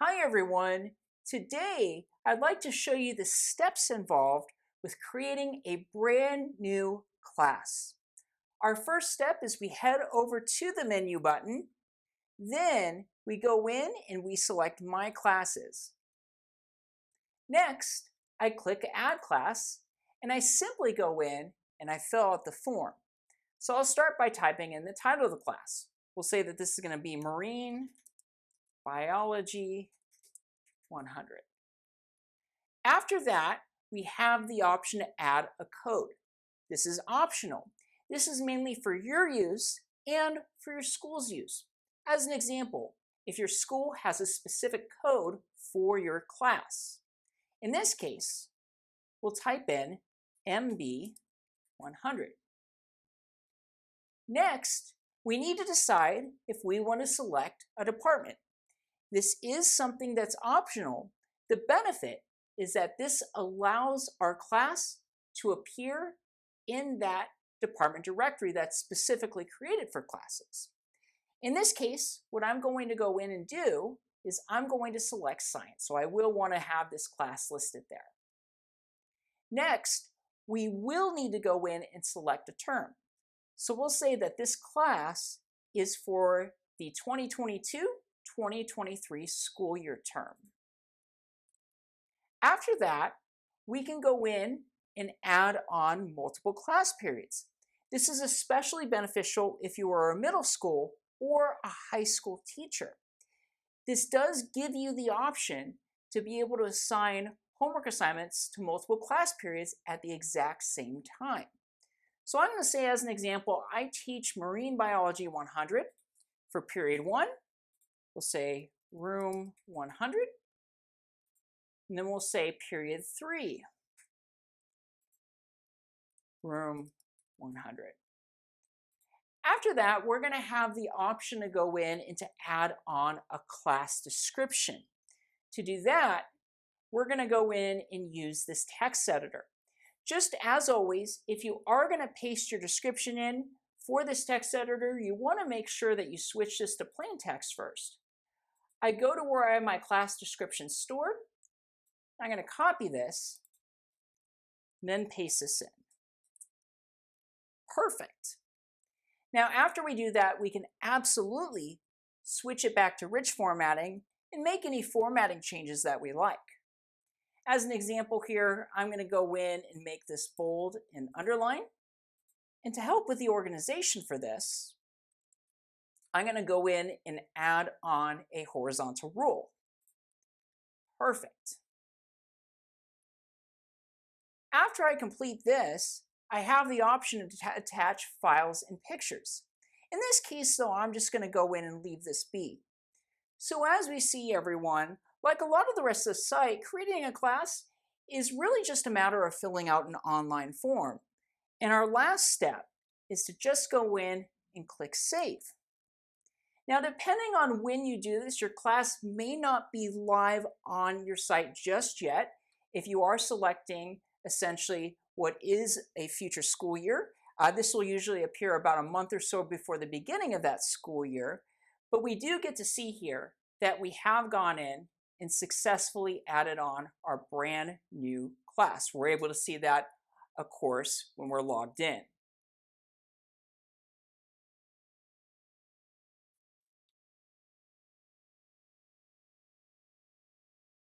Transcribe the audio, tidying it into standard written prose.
Hi everyone! Today I'd like to show you the steps involved with creating a brand new class. Our first step is we head over to the menu button, then we go in and we select My Classes. Next, I click Add Class and I simply go in and I fill out the form. So I'll start by typing in the title of the class. We'll say that this is going to be Marine Biology 100. After that, we have the option to add a code. This is optional. This is mainly for your use and for your school's use. As an example, if your school has a specific code for your class. In this case, we'll type in MB100. Next, we need to decide if we want to select a department. This is something that's optional. The benefit is that this allows our class to appear in that department directory that's specifically created for classes. In this case, what I'm going to go in and do is I'm going to select science. So I will want to have this class listed there. Next, we will need to go in and select a term. So we'll say that this class is for the 2022-2023 school year term. After that, we can go in and add on multiple class periods. This is especially beneficial if you are a middle school or a high school teacher. This does give you the option to be able to assign homework assignments to multiple class periods at the exact same time. So I'm going to say, as an example, I teach Marine Biology 100 for period 1. We'll say room 100. And then we'll say period 3, room 100. After that, we're going to have the option to go in and to add on a class description. To do that, we're going to go in and use this text editor. Just as always, if you are going to paste your description in for this text editor, you want to make sure that you switch this to plain text first. I go to where I have my class description stored. I'm going to copy this and then paste this in. Perfect. Now, after we do that, we can absolutely switch it back to rich formatting and make any formatting changes that we like. As an example here, I'm going to go in and make this bold and underline. And to help with the organization for this, I'm going to go in and add on a horizontal rule. Perfect. After I complete this, I have the option to attach files and pictures. In this case, though, I'm just going to go in and leave this be. So as we see, everyone, like a lot of the rest of the site, creating a class is really just a matter of filling out an online form. And our last step is to just go in and click Save. Now, depending on when you do this, your class may not be live on your site just yet. If you are selecting essentially what is a future school year, this will usually appear about a month or so before the beginning of that school year. But we do get to see here that we have gone in and successfully added on our brand new class. We're able to see that, of course, when we're logged in.